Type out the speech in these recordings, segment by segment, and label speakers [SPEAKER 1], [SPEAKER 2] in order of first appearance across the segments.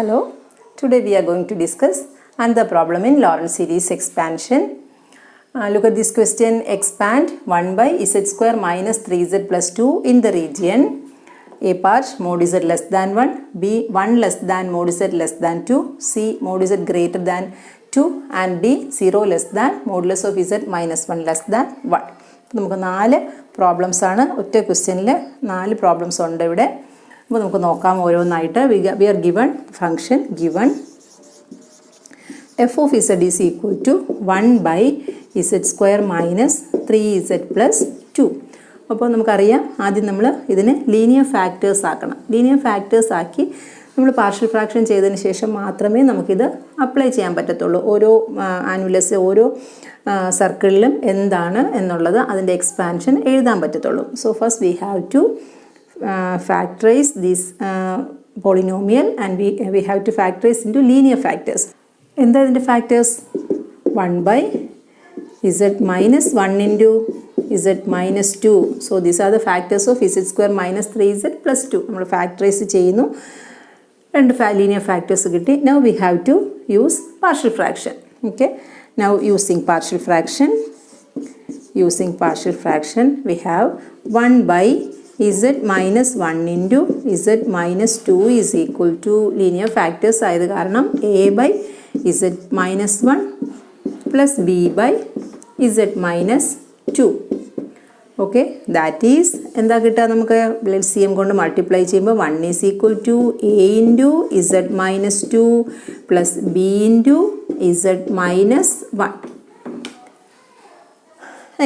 [SPEAKER 1] Hello, today we are going to discuss another problem in Lorentz series expansion. Look at this question. Expand 1 by z square minus 3z plus 2 in the region A part mod z less than 1, B 1 less than mod z less than 2, C mod z greater than 2 and D 0 less than modulus of z minus 1 less than 1. നമുക്ക് 4 problems ആണ് ഒറ്റ ക്വസ്റ്റ്യനിൽ 4 problems ഉണ്ട് ഇവിടെ. അപ്പോൾ നമുക്ക് നോക്കാം ഓരോന്നായിട്ട്. We are given function given f of z is equal to 1 by z square minus 3z plus 2. അപ്പോൾ നമുക്കറിയാം ആദ്യം നമ്മൾ ഇതിനെ ലീനിയർ ഫാക്ടേഴ്സ് ആക്കണം. ലീനിയർ ഫാക്ടേഴ്സ് ആക്കി നമ്മൾ പാർഷ്യൽ ഫ്രാക്ഷൻ ചെയ്തതിന് ശേഷം മാത്രമേ നമുക്കിത് അപ്ലൈ ചെയ്യാൻ പറ്റത്തുള്ളൂ. ഓരോ ആനുവലസ് ഓരോ സർക്കിളിലും എന്താണ് എന്നുള്ളത് അതിൻ്റെ എക്സ്പാൻഷൻ എഴുതാൻ പറ്റത്തുള്ളൂ. So first we have to factorize this polynomial and we have to factorize into linear factors. എന്താ ഇതിൻ്റെ factors? 1 by z minus 1 into z minus 2. So these are the factors of z square minus 3z plus 2. നമ്മൾ factorise ചെയ്യുന്നു. രണ്ട് linear factors കിട്ടി. Now we have to use partial fraction. Okay. Now using partial fraction we have 1 by z minus 1 into z minus 2 is equal to linear factors ആയത് കാരണം a by z minus 1 plus b by z minus 2. Okay, that is എന്താ കിട്ടുക നമുക്ക്? LCM കൊണ്ട് multiply ചെയ്യുമ്പോൾ 1 is equal to a into z minus 2 plus b into z minus 1.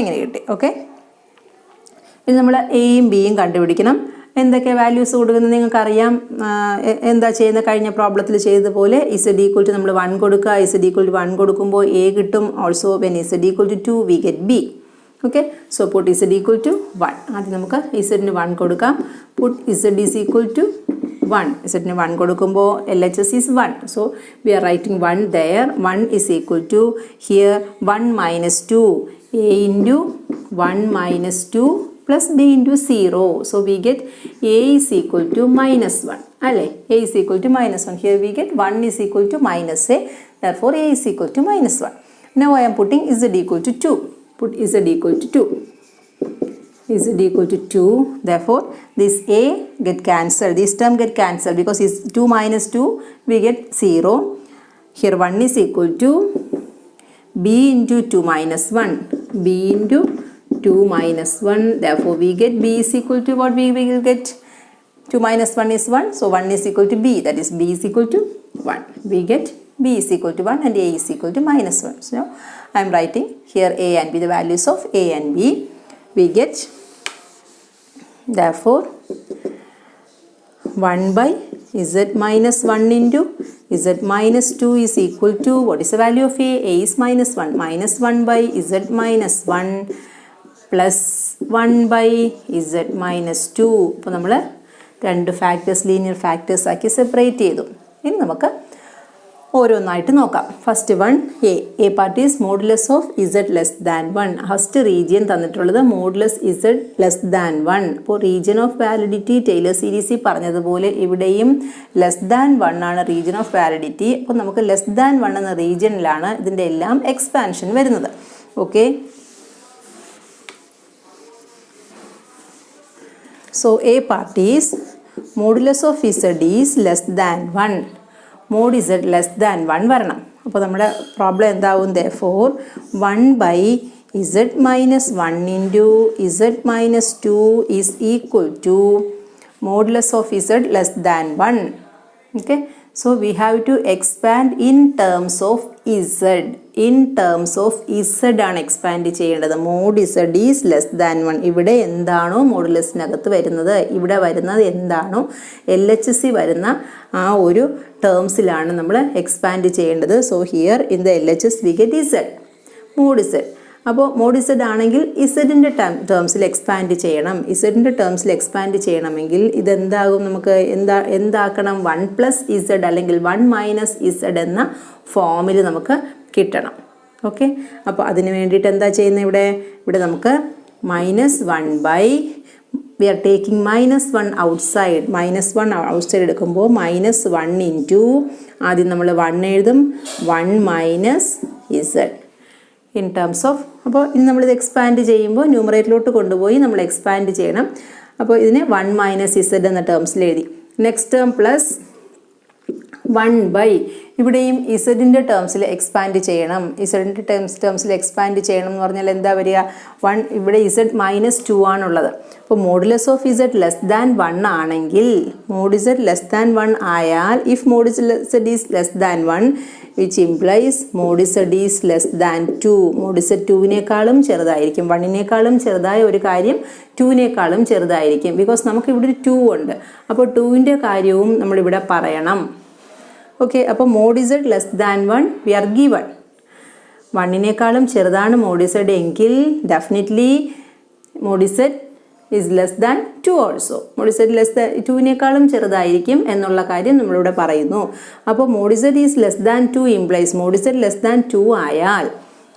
[SPEAKER 1] എങ്ങനെ കിട്ടി? Okay, ഇനി നമ്മൾ എയും ബിയും കണ്ടുപിടിക്കണം. എന്തൊക്കെ വാല്യൂസ് കൊടുക്കുന്നത് നിങ്ങൾക്കറിയാം. എന്താ ചെയ്യുന്ന കഴിഞ്ഞ പ്രോബ്ലത്തിൽ ചെയ്തതുപോലെ ഇസഡ് ഈക്വൽ ടു നമ്മൾ 1 കൊടുക്കുക. ഇസഡ് ഈക്വൽ ടു 1 കൊടുക്കുമ്പോൾ എ കിട്ടും. Also when Z equal to 2 we get B. Okay, so put Z equal to 1. ആദ്യം നമുക്ക് ഇസഡിന് 1 കൊടുക്കാം. Put Z is equal to 1. ഇസഡിന് 1 കൊടുക്കുമ്പോൾ LHS is 1. So we are writing 1 there. 1 is equal to here 1 minus 2 a into 1 minus 2 plus b into 0. So we get a is equal to minus 1. Alle, a is equal to minus 1. Here we get 1 is equal to minus a. Therefore a is equal to minus 1. Now I am putting z equal to 2. Put z equal to 2. Z equal to 2. Therefore this a get cancelled. This term get cancelled because is 2 minus 2 we get 0. Here 1 is equal to b into 2 minus 1. b into 2 minus 1. Therefore we get b is equal to what we will get? 2 minus 1 is 1. So 1 is equal to b. That is b is equal to 1. We get b is equal to 1 and a is equal to minus 1. So now I am writing here a and b, the values of a and b. We get therefore 1 by z minus 1 into z minus 2 is equal to what is the value of a? A is minus 1. Minus 1 by z minus 1 plus 1 by z minus 2. ഇപ്പോൾ നമ്മൾ രണ്ട് factors linear factors ആക്കി separate ചെയ്തു. ഇനി നമുക്ക് ഓരോന്നായിട്ട് നോക്കാം. First one A part is modulus of Z less than 1. First region തന്നിട്ടുള്ളത് മോഡുലസ് ഇസഡ് ലെസ് ദാൻ 1. അപ്പോൾ റീജിയൻ ഓഫ് വാലിഡിറ്റി ടൈലർ സീരീസിൽ പറഞ്ഞതുപോലെ ഇവിടെയും ലെസ് ദാൻ 1 ആണ് റീജിയൻ ഓഫ് വാലിഡിറ്റി. അപ്പോൾ നമുക്ക് ലെസ് ദാൻ 1 എന്ന റീജിയനിലാണ് ഇതിൻ്റെ എല്ലാം എക്സ്പാൻഷൻ വരുന്നത്. Okay, so a part is modulus of z is less than 1. mod z less than 1 വരണം. അപ്പോൾ നമ്മുടെ പ്രോബ്ലം എന്താവും? therefore 1 by z minus 1 into z minus 2 is equal to modulus of z less than 1. Okay, so we have to expand in terms of z. in terms of z ആണ് expand ചെയ്യേണ്ടത്. mod z is less than 1. ഇവിടെ എന്താണോ മോഡുലസിനകത്ത് വരുന്നത്, ഇവിടെ വരുന്നത് എന്താണോ LHC വരുന്ന ആ ഒരു ടേംസിലാണ് നമ്മൾ എക്സ്പാൻഡ് ചെയ്യേണ്ടത്. So here in the LHS we get z, mod z. അപ്പോൾ mod z ആണെങ്കിൽ ഇസഡിൻ്റെ ടേംസിൽ എക്സ്പാൻഡ് ചെയ്യണം. ഇസഡിൻ്റെ ടേംസിൽ എക്സ്പാൻഡ് ചെയ്യണമെങ്കിൽ ഇതെന്താകും? നമുക്ക് എന്താക്കണം? 1 പ്ലസ് ഇസഡ് അല്ലെങ്കിൽ 1 മൈനസ് ഇസഡ് എന്ന ഫോമിൽ നമുക്ക് കിട്ടണം. ഓക്കെ, അപ്പോൾ അതിന് വേണ്ടിയിട്ട് എന്താ ചെയ്യുന്നത്? ഇവിടെ നമുക്ക് -1 by we are taking minus 1 outside. minus 1 outside എടുക്കുമ്പോൾ minus 1 into ആദ്യം നമ്മൾ 1 എഴുതും 1 minus z in terms of. അപ്പോൾ ഇനി നമ്മളിത് എക്സ്പാൻഡ് ചെയ്യുമ്പോൾ ന്യൂമറേറ്ററിലോട്ട് കൊണ്ടുപോയി നമ്മൾ എക്സ്പാൻഡ് ചെയ്യണം. അപ്പോൾ ഇതിനെ 1 minus z എന്ന ടേംസിൽ എഴുതി. നെക്സ്റ്റ് ടേം പ്ലസ് 1 by ഇവിടെയും ഇസഡിൻ്റെ ടേംസിൽ എക്സ്പാൻഡ് ചെയ്യണം. ഇസഡിൻ്റെ ടേംസിൽ എക്സ്പാൻഡ് ചെയ്യണം എന്ന് പറഞ്ഞാൽ എന്താ വരിക? 1 ഇവിടെ ഇസഡ് -2 ആണുള്ളത്. അപ്പോൾ modulus of Z less than 1 ആണെങ്കിൽ മോഡ് ഇസഡ് ലെസ് ദാൻ 1 ആയാൽ if mod Z is less than 1 which implies mod Z is less than 2. Mod z 2വിനേക്കാളും ചെറുതായിരിക്കും. 1നേക്കാളും ചെറുതായ ഒരു കാര്യം 2നേക്കാളും ചെറുതായിരിക്കും. ബിക്കോസ് നമുക്കിവിടെ ഒരു 2 ഉണ്ട്. അപ്പോൾ 2വിൻ്റെ കാര്യവും നമ്മളിവിടെ പറയണം. ഓക്കെ, അപ്പോൾ mod Z less than 1 we are given 1നേക്കാളും ചെറുതാണ് മോഡ് ഇസഡ് എങ്കിൽ definitely mod Z is less than 2 also. Mod Z less than 2വിനേക്കാളും ചെറുതായിരിക്കും എന്നുള്ള കാര്യം നമ്മളിവിടെ പറയുന്നു. അപ്പോൾ mod Z is less than 2 implies mod Z less than 2 ആയാൽ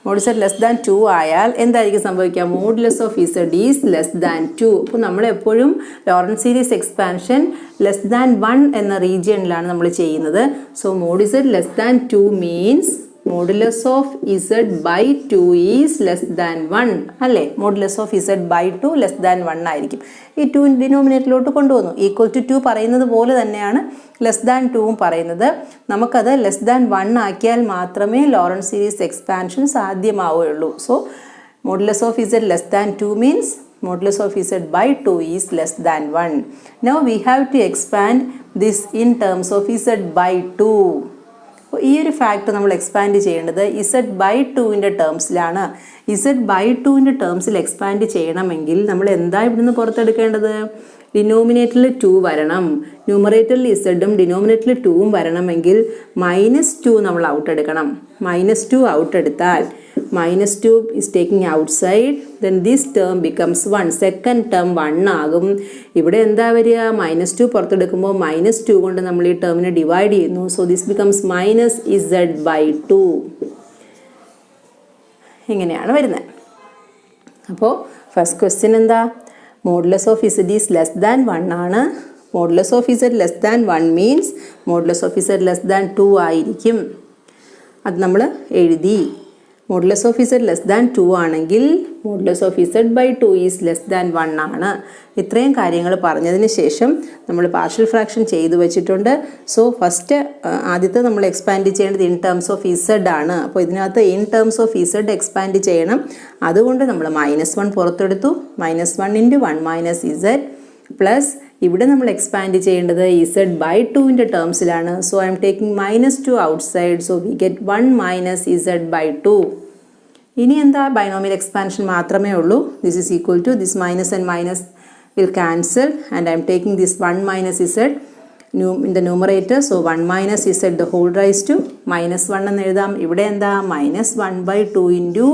[SPEAKER 1] മോഡ് ഇസഡ് ലെസ് ദാൻ 2 ആയാൽ എന്തായിരിക്കും സംഭവിക്കുക? Modulus of Z is less than 2. അപ്പോൾ നമ്മളെപ്പോഴും Laurent series expansion less than 1 എന്ന റീജിയനിലാണ് നമ്മൾ ചെയ്യുന്നത്. So mod Z less than 2 means modulus of Z by 2 is less than 1 അല്ലേ? Modulus of Z by 2 less than 1 ആയിരിക്കും. ഈ 2 ഡിനോമിനേറ്ററിലോട്ട് കൊണ്ടുവന്നു. ഈക്വൽ ടു 2 പറയുന്നത് പോലെ തന്നെയാണ് ലെസ് ദാൻ 2ഉം പറയുന്നത്. നമുക്കത് ലെസ് ദാൻ 1 ആക്കിയാൽ മാത്രമേ ലോറൻസ് സീരീസ് എക്സ്പാൻഷൻ സാധ്യമാവുകയുള്ളൂ. So modulus of Z less than 2 means modulus of z by 2 is less than 1. Now we have to expand this in terms of z by 2. അപ്പോൾ ഈ ഒരു fact നമ്മൾ expand ചെയ്യേണ്ടത് z by 2ൻ്റെ ടേംസിലാണ്. z by 2ൻ്റെ ടേംസിൽ expand ചെയ്യണമെങ്കിൽ നമ്മൾ എന്താ ഇവിടുന്ന് പുറത്തെടുക്കേണ്ടത്? ഡിനോമിനേറ്ററിൽ 2 വരണം. ന്യൂമറേറ്ററിൽ ഇസഡും ഡിനോമിനേറ്ററിൽ 2ഉം വരണമെങ്കിൽ -2 നമ്മൾ ഔട്ട് എടുക്കണം. -2 ഔട്ട് എടുത്താൽ -2 is taking outside, then this term becomes 1. Second term 1 ആകും. ഇവിടെ എന്താ വരിക? -2 പുറത്തെടുക്കുമ്പോൾ -2 കൊണ്ട് നമ്മൾ ഈ ടേമിനെ ഡിവൈഡ് ചെയ്യുന്നു. So this becomes -z by 2. ഇങ്ങനെയാണ് വരുന്നത്. അപ്പോൾ ഫസ്റ്റ് ക്വസ്റ്റ്യൻ എന്താ? Modulus of Z is less than 1 ആണ്. Modulus of Z less than 1 means modulus of Z less than 2 ആയിരിക്കും. അത് നമ്മൾ എഴുതി. Modulus of Z less than 2 ആണെങ്കിൽ modulus of Z by 2 is less than 1 ആണ്. ഇത്രയും കാര്യങ്ങൾ പറഞ്ഞതിന് ശേഷം നമ്മൾ പാർഷ്യൽ ഫ്രാക്ഷൻ ചെയ്തു വെച്ചിട്ടുണ്ട്. സോ ഫസ്റ്റ് ആദ്യത്തെ നമ്മൾ എക്സ്പാൻഡ് ചെയ്യേണ്ടത് ഇൻ ടേംസ് ഓഫ് ഇസഡ് ആണ്. അപ്പോൾ ഇതിനകത്ത് in terms of Z expand ചെയ്യണം. അതുകൊണ്ട് നമ്മൾ -1 പുറത്തെടുത്തു. -1 × 1 - z പ്ലസ് ഇവിടെ നമ്മൾ എക്സ്പാൻഡ് ചെയ്യേണ്ടത് ഇസഡ് ബൈ 2ൻ്റെ ടേംസിലാണ്. So I am taking -2 outside. So we get 1 - z by 2. ഇനി എന്താ? ബൈനോമിയൽ എക്സ്പാൻഷൻ മാത്രമേ ഉള്ളൂ. This is equal to this minus and minus will cancel and I am taking this 1 - z in the numerator. So 1 - z the whole raised to -1 എന്ന് എഴുതാം. ഇവിടെ എന്താ? -1 by 2 into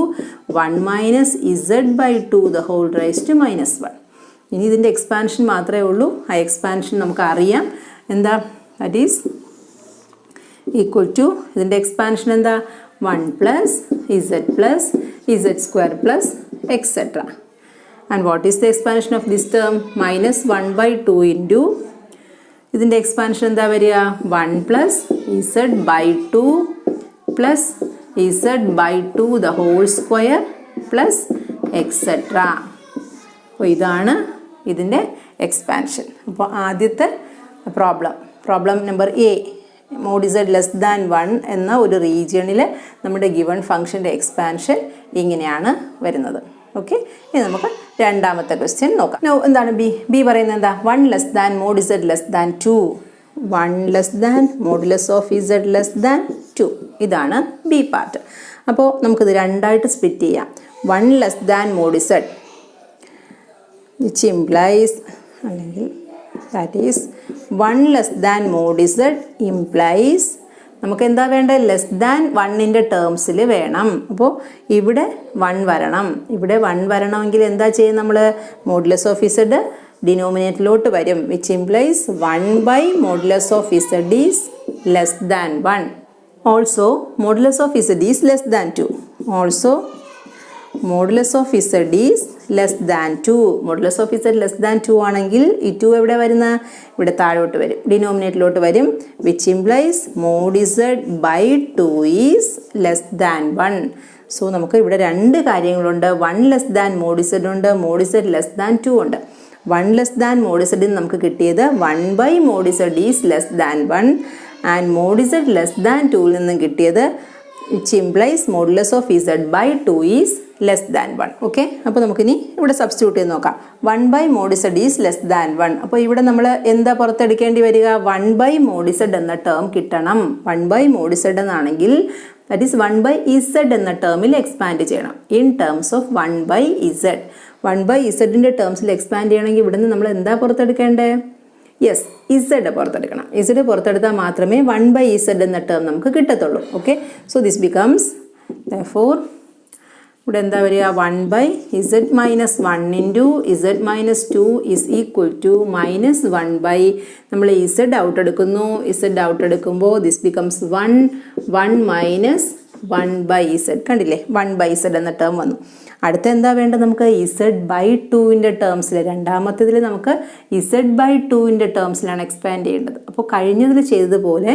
[SPEAKER 1] 1 - z by 2 the whole raised to -1. ഇനി ഇതിൻ്റെ expansion മാത്രമേ ഉള്ളൂ. ആ expansion നമുക്ക് അറിയാം. എന്താ? ദാറ്റ് ഈസ് ഈക്വൽ ടു ഇതിൻ്റെ എക്സ്പാൻഷൻ എന്താ? 1 + z + z² + etc. And what is the expansion of this term? -1 by 2 into ഇതിൻ്റെ എക്സ്പാൻഷൻ എന്താ വരിക? 1 + z by 2 + z by 2 the whole square + etc. അപ്പോൾ ഇതാണ് ഇതിൻ്റെ എക്സ്പാൻഷൻ. അപ്പോൾ ആദ്യത്തെ problem number A, mod Z less than 1 എന്ന ഒരു റീജിയണിൽ നമ്മുടെ ഗിവൺ ഫംഗ്ഷൻ്റെ എക്സ്പാൻഷൻ ഇങ്ങനെയാണ് വരുന്നത്. ഓക്കെ, ഇനി നമുക്ക് രണ്ടാമത്തെ ക്വസ്റ്റ്യൻ നോക്കാം. എന്താണ് ബി പറയുന്നത്? എന്താ? 1 less than mod Z less than 2. 1 less than modulus of Z less than 2. ഇതാണ് ബി പാർട്ട്. അപ്പോൾ നമുക്കിത് രണ്ടായിട്ട് സ്പ്ലിറ്റ് ചെയ്യാം. 1 less than mod Z which implies അല്ലെങ്കിൽ that is 1 less than mod z implies നമുക്ക് എന്താ വേണ്ടത്? ലെസ് ദാൻ 1ൻ്റെ ടേംസിൽ വേണം. അപ്പോൾ ഇവിടെ 1 വരണം. ഇവിടെ 1 വരണമെങ്കിൽ എന്താ ചെയ്യുക? നമ്മൾ മോഡുലസ് ഓഫ് ഇസഡ് ഡിനോമിനേറ്ററിലോട്ട് വരും. Which implies 1 by modulus of Z is less than 1. Also modulus of Z is less than 2. Also modulus of Z is less than 2. Modulus of Z less than 2 ആണെങ്കിൽ ഈ 2 എവിടെ വരുന്ന, ഇവിടെ താഴോട്ട് വരും, ഡിനോമിനേറ്ററിലോട്ട് വരും. Which implies mod Z by 2 is less than 1. So നമുക്ക് ഇവിടെ രണ്ട് കാര്യങ്ങളുണ്ട്. 1 ലെസ് ദാൻ മോഡ് ഇസഡ് ഉണ്ട്, മോഡ് ഇസഡ് ലെസ് ദാൻ 2 ഉണ്ട്. 1 ലെസ് ദാൻ മോഡ് ഇസഡിൽ നമുക്ക് കിട്ടിയത് 1 by mod Z is less than 1 and mod Z less than 2ൽ നിന്നും കിട്ടിയത് which implies modulus of z by 2 is less than 1. Okay, അപ്പോൾ നമുക്കിനി ഇവിടെ സബ്സ്റ്റിറ്റ്യൂട്ട് ചെയ്ത് നോക്കാം. 1 by mod z is less than 1. അപ്പോൾ ഇവിടെ നമ്മൾ എന്താ പുറത്തെടുക്കേണ്ടി വരിക, 1 by mod z എന്ന ടേം കിട്ടണം. 1 by mod z എന്നാണെങ്കിൽ ദാറ്റ് ഈസ് 1 by z എന്ന ടേമിൽ എക്സ്പാൻഡ് ചെയ്യണം in terms of 1 by z. 1 by z ടേംസിൽ എക്സ്പാൻഡ് ചെയ്യണമെങ്കിൽ ഇവിടെ നിന്ന് നമ്മൾ എന്താ പുറത്തെടുക്കേണ്ടത്, യെസ്, ഇസഡ് പുറത്തെടുക്കണം. ഇസഡ് പുറത്തെടുത്താൽ മാത്രമേ 1 by z എന്ന ടേം നമുക്ക് കിട്ടത്തുള്ളൂ. Okay, so this becomes therefore ഇവിടെ എന്താ വരിക, 1 by z minus 1 into z minus 2 is equal to minus 1 by നമ്മൾ z ഔട്ട് എടുക്കുന്നു. z ഔട്ട് എടുക്കുമ്പോൾ this becomes 1 minus 1 by z. കണ്ടില്ലേ, 1 by z എന്ന ടേം വന്നു. അടുത്ത എന്താ വേണ്ടത്, നമുക്ക് z by 2ൻ്റെ ടേംസിൽ, രണ്ടാമത്തേതിൽ നമുക്ക് z by 2ൻ്റെ ടേംസിലാണ് എക്സ്പാൻഡ് ചെയ്യേണ്ടത്. അപ്പോൾ കഴിഞ്ഞതിൽ ചെയ്തതുപോലെ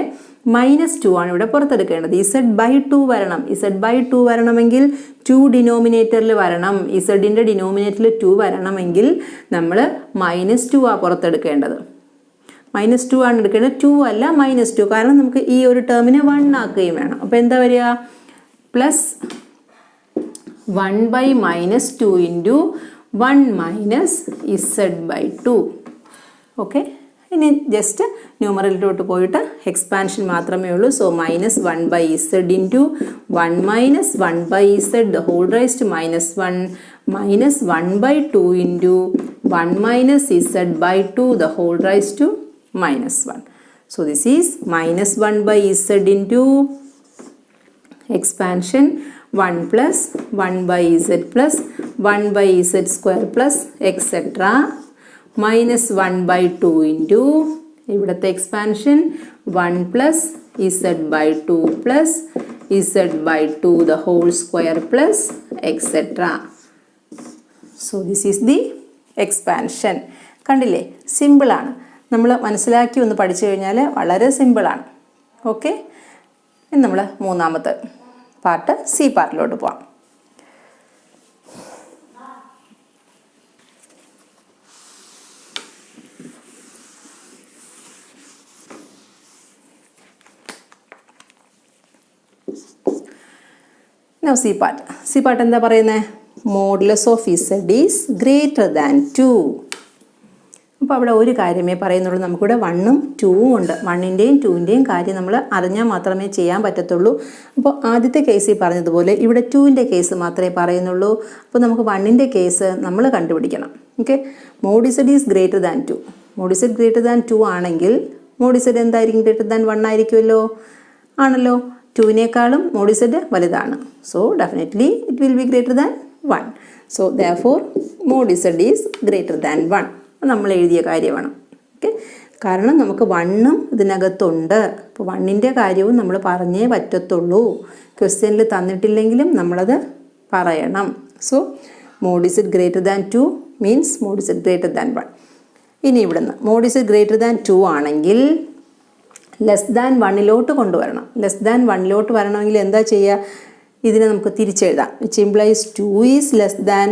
[SPEAKER 1] -2 ആണ് ഇവിടെ പുറത്തെടുക്കേണ്ടത്. z by 2 വരണം. z by 2 വരണമെങ്കിൽ 2 ഡിനോമിനേറ്ററിൽ വരണം. zൻ്റെ ഡിനോമിനേറ്ററിൽ 2 വരണമെങ്കിൽ നമ്മൾ -2 ആ പുറത്തെടുക്കേണ്ടത്. -2 ആണ് എടുക്കേണ്ടത്, 2 അല്ല -2. കാരണം നമുക്ക് ഈ ഒരു ടേമിനെ 1 ആക്കുകയും വേണം. അപ്പോൾ എന്താ വരിക, plus 1 by -2 into 1 minus z by 2. Okay, ഇനി ജസ്റ്റ് ന്യൂമറലിലോട്ട് പോയിട്ട് എക്സ്പാൻഷൻ മാത്രമേ ഉള്ളൂ. So -1 by z into 1 minus 1 by z the whole raised to -1 minus 1 by 2 into 1 minus z by 2 the whole raised to -1. So this is -1 by z into expansion 1 plus 1 by z plus 1 by z square plus etc. minus 1 by 2 into ഇവിടുത്തെ expansion 1 plus z by 2 plus z by 2 the whole square plus etc. So this is the expansion. കണ്ടില്ലേ, സിമ്പിളാണ്. നമ്മൾ മനസ്സിലാക്കി ഒന്ന് പഠിച്ചു കഴിഞ്ഞാൽ വളരെ സിമ്പിളാണ്. ഓക്കെ, ഇനി നമ്മൾ മൂന്നാമത്തെ പാർട്ട് സി പാർട്ടിലോട്ട് പോവാം. സി പാർട്ട് എന്താ പറയുന്നത്, modulus of Z is greater than 2. അപ്പോൾ അവിടെ ഒരു കാര്യമേ പറയുന്നുള്ളൂ, നമുക്കിവിടെ 1ഉം 2ഉം ഉണ്ട്. 1ൻ്റെയും 2ൻ്റെയും കാര്യം നമ്മൾ അറിഞ്ഞാൽ മാത്രമേ ചെയ്യാൻ പറ്റത്തുള്ളൂ. അപ്പോൾ ആദ്യത്തെ കേസിൽ പറഞ്ഞതുപോലെ ഇവിടെ 2ൻ്റെ കേസ് മാത്രമേ പറയുന്നുള്ളൂ. അപ്പോൾ നമുക്ക് 1ൻ്റെ കേസ് നമ്മൾ കണ്ടുപിടിക്കണം. Okay, mod Z is greater than 2. Mod Z greater than 2 ആണെങ്കിൽ മോഡ് ഇസഡ് എന്തായിരിക്കും, ഗ്രേറ്റർ ദാൻ 1 ആയിരിക്കുമല്ലോ. ആണല്ലോ, 2വിനേക്കാളും മോഡ് ഇസഡ് വലുതാണ്. So definitely it will be greater than 1. So therefore mod Z is greater than 1 നമ്മൾ എഴുതിയ കാര്യമാണ്. ഓക്കെ, കാരണം നമുക്ക് 1ഉം ഇതിനകത്തുണ്ട്. അപ്പോൾ 1ൻ്റെ കാര്യവും നമ്മൾ പറഞ്ഞേ പറ്റത്തുള്ളൂ. ക്വസ്റ്റ്യനിൽ തന്നിട്ടില്ലെങ്കിലും നമ്മളത് പറയണം. So mod Z greater than 2 means mod Z greater than 1. ഇനി ഇവിടുന്ന് മോഡ് ഇസഡ് ഗ്രേറ്റർ ദാൻ 2 ആണെങ്കിൽ ലെസ് ദാൻ 1ലോട്ട് കൊണ്ടുവരണം. ലെസ് ദാൻ 1ലോട്ട് വരണമെങ്കിൽ എന്താ ചെയ്യുക, ഇതിനെ നമുക്ക് തിരിച്ചെഴുതാം. Which implies 2 is less than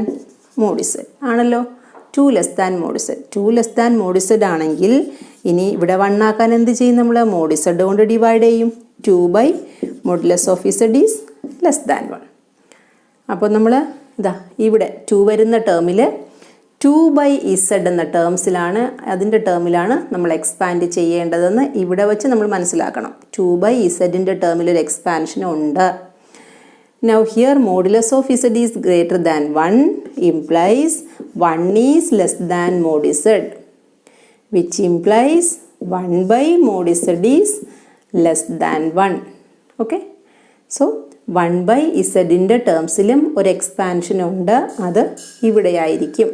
[SPEAKER 1] mod z ആണല്ലോ. 2 less than mod z. 2 less than mod z ആണെങ്കിൽ ഇനി ഇവിടെ 1 ആക്കാൻ എന്ത് ചെയ്യും, നമ്മൾ മോഡ് ഇസഡ് കൊണ്ട് ഡിവൈഡ് ചെയ്യും. 2 by modulus of Z is less than 1. അപ്പോൾ നമ്മൾ ഇതാ ഇവിടെ 2 വരുന്ന ടേമിൽ 2 ബൈ ഇസഡ് എന്ന ടേംസിലാണ്, അതിൻ്റെ ടേമിലാണ് നമ്മൾ എക്സ്പാൻഡ് ചെയ്യേണ്ടതെന്ന് ഇവിടെ വെച്ച് നമ്മൾ മനസ്സിലാക്കണം. 2 ബൈ ഇസഡിൻ്റെ ടേമിൽ ഒരു എക്സ്പാൻഷൻ ഉണ്ട്. Now here modulus of z is greater than 1 implies 1 is less than mod z, which implies 1 by mod z is less than 1. Okay, so 1 by z-ൻ്റെ ടേംസിലും ഒരു എക്സ്പാൻഷൻ ഉണ്ട്, അത് ഇവിടെ ആയിരിക്കും.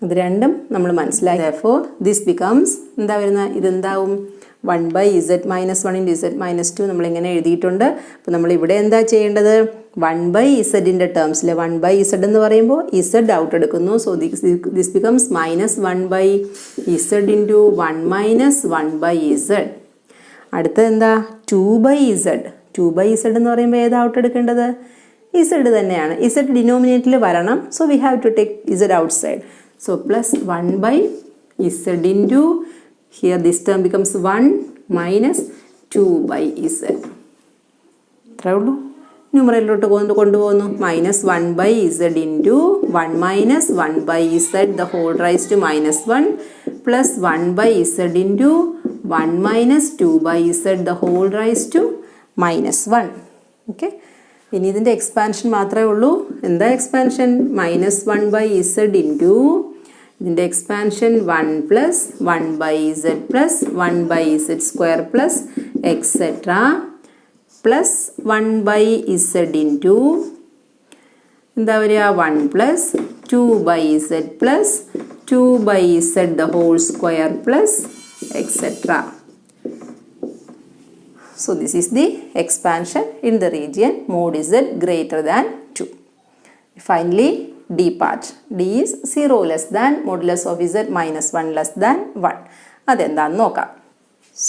[SPEAKER 1] അത് രണ്ടും നമ്മൾ മനസ്സിലാക്കി. Therefore this becomes എന്താ വരുന്നത്, ഇതെന്താവും 1/z-1 ഇൻറ്റു z-2 നമ്മളിങ്ങനെ എഴുതിയിട്ടുണ്ട്. അപ്പോൾ നമ്മളിവിടെ എന്താ ചെയ്യേണ്ടത്? 1/zൻ്റെ ടേംസിൽ 1/z എന്ന് പറയുമ്പോൾ z ഔട്ട് എടുക്കുന്നു. So this becomes -1/z into 1 - 1/z. അടുത്തത് എന്താ? 2/z. 2/z എന്ന് പറയുമ്പോൾ ഏതാ ഔട്ട് എടുക്കേണ്ടത്? z തന്നെയാണ്. z ഡിനോമിനേറ്ററിൽ വരണം. So we have to take z outside. So plus 1/z into here this term becomes 1 minus 2/z. ഇത്രേ ഉള്ളൂ. ന്യൂമറേറ്ററിലോട്ട് കൊണ്ടുപോകുന്നു. -1/z into 1 minus 1/z the whole raised to -1 plus 1/z into 1 minus 2/z the whole raised to -1. Okay, ഇനി ഇതിൻ്റെ expansion മാത്രമേ ഉള്ളൂ. എന്താ expansion? -1/z into ഇതിൻ്റെ expansion 1 plus 1/z plus 1/z² plus et cetera plus 1/z into എന്താ വരിക? 1 plus 2/z plus 2/z the whole square plus et cetera. So this is the expansion in the region mod z greater than 2. Finally, D part. D is 0 less than modulus of z minus 1 less than 1. അതെന്താണെന്ന് നോക്കാം.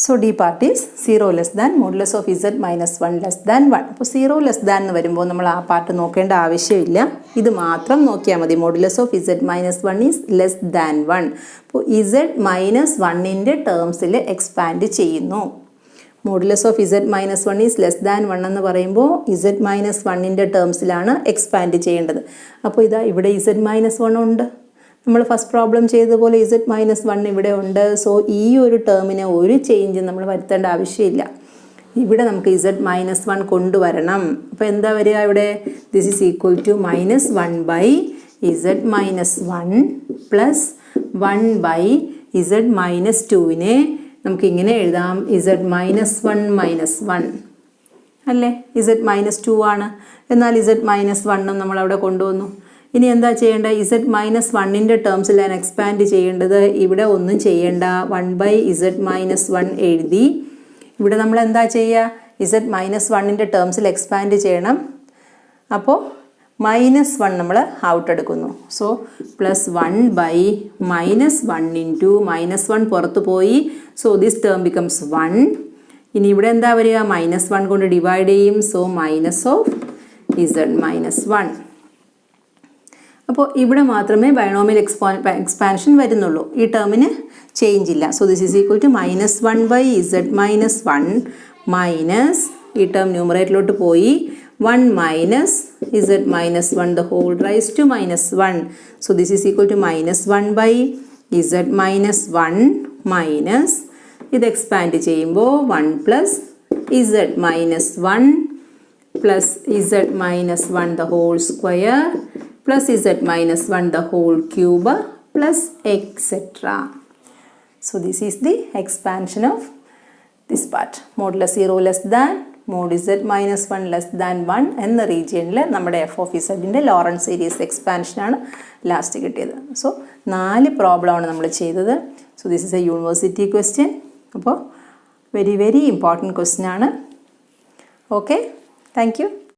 [SPEAKER 1] So D part is 0 less than modulus of z minus 1 less than 1. അപ്പോൾ 0 less than എന്ന് വരുമ്പോൾ നമ്മൾ ആ part നോക്കേണ്ട ആവശ്യമില്ല. ഇത് മാത്രം നോക്കിയാൽ മതി. modulus of z minus 1 is less than 1. അപ്പോൾ z minus 1ൻ്റെ ടേംസിൽ എക്സ്പാൻഡ് ചെയ്യുന്നു. Modulus of z minus 1 is less than 1 എന്ന് പറയുമ്പോൾ z മൈനസ് 1ൻ്റെ ടേംസിലാണ് എക്സ്പാൻഡ് ചെയ്യേണ്ടത്. അപ്പോൾ ഇതാ ഇവിടെ z മൈനസ് 1 ഉണ്ട്. നമ്മൾ ഫസ്റ്റ് പ്രോബ്ലം ചെയ്തതുപോലെ z മൈനസ് 1 ഇവിടെ ഉണ്ട്. സോ ഈ ഒരു ടേമിന് ഒരു ചേഞ്ച് നമ്മൾ വരുത്തേണ്ട ആവശ്യമില്ല. ഇവിടെ നമുക്ക് z മൈനസ് 1 കൊണ്ടുവരണം. അപ്പോൾ എന്താ വരിക ഇവിടെ? This is equal to -1/z minus 1 plus 1/z minus 2നെ നമുക്ക് ഇങ്ങനെ എഴുതാം. z മൈനസ് 1 മൈനസ് 1 അല്ലേ? z മൈനസ് 2 ആണ്. എന്നാൽ z മൈനസ് 1 നമ്മൾ അവിടെ കൊണ്ടുവന്നു. ഇനി എന്താ ചെയ്യേണ്ടത്? z മൈനസ് 1ൻ്റെ ടേംസിലാണ് എക്സ്പാൻഡ് ചെയ്യേണ്ടത്. ഇവിടെ ഒന്നും ചെയ്യേണ്ട. 1/z മൈനസ് 1 എഴുതി. ഇവിടെ നമ്മൾ എന്താ ചെയ്യുക? z മൈനസ് 1ൻ്റെ ടേംസിൽ എക്സ്പാൻഡ് ചെയ്യണം. അപ്പോൾ -1 നമ്മൾ ഔട്ട് എടുക്കുന്നു. സോ പ്ലസ് 1/-1 ഇൻറ്റു -1 പുറത്ത് പോയി. So this term becomes 1. ഇനി ഇവിടെ എന്താ വരിക? -1 കൊണ്ട് ഡിവൈഡ് ചെയ്യും. So minus of z minus 1. അപ്പോൾ ഇവിടെ മാത്രമേ ബൈനോമിയൽ എക്സ്പാൻഷൻ വരുന്നുള്ളൂ. ഈ ടേമിന് ചേഞ്ച് ഇല്ല. So this is equal to -1/z minus 1 minus ഈ ടേം ന്യൂമറേറ്ററിലോട്ട് പോയി 1 minus z minus 1 the whole raised to -1. So this is equal to -1/z minus 1 minus ഇത് എക്സ്പാൻഡ് ചെയ്യുമ്പോൾ 1 plus z minus 1 plus z minus 1 the whole square plus z minus 1 the whole cube plus etc. So this is the expansion of this part. Modulus 0 less than mod z minus 1 less than 1 എന്ന റീജിയനിൽ നമ്മുടെ f of zൻ്റെ Laurent series എക്സ്പാൻഷനാണ് last കിട്ടിയത്. So 4 പ്രോബ്ലമാണ് നമ്മൾ ചെയ്തത്. So this is a university question. അപ്പോൾ വെരി വെരി ഇമ്പോർട്ടൻറ്റ് ക്വസ്റ്റ്യൻ ആണ്. Okay, thank U.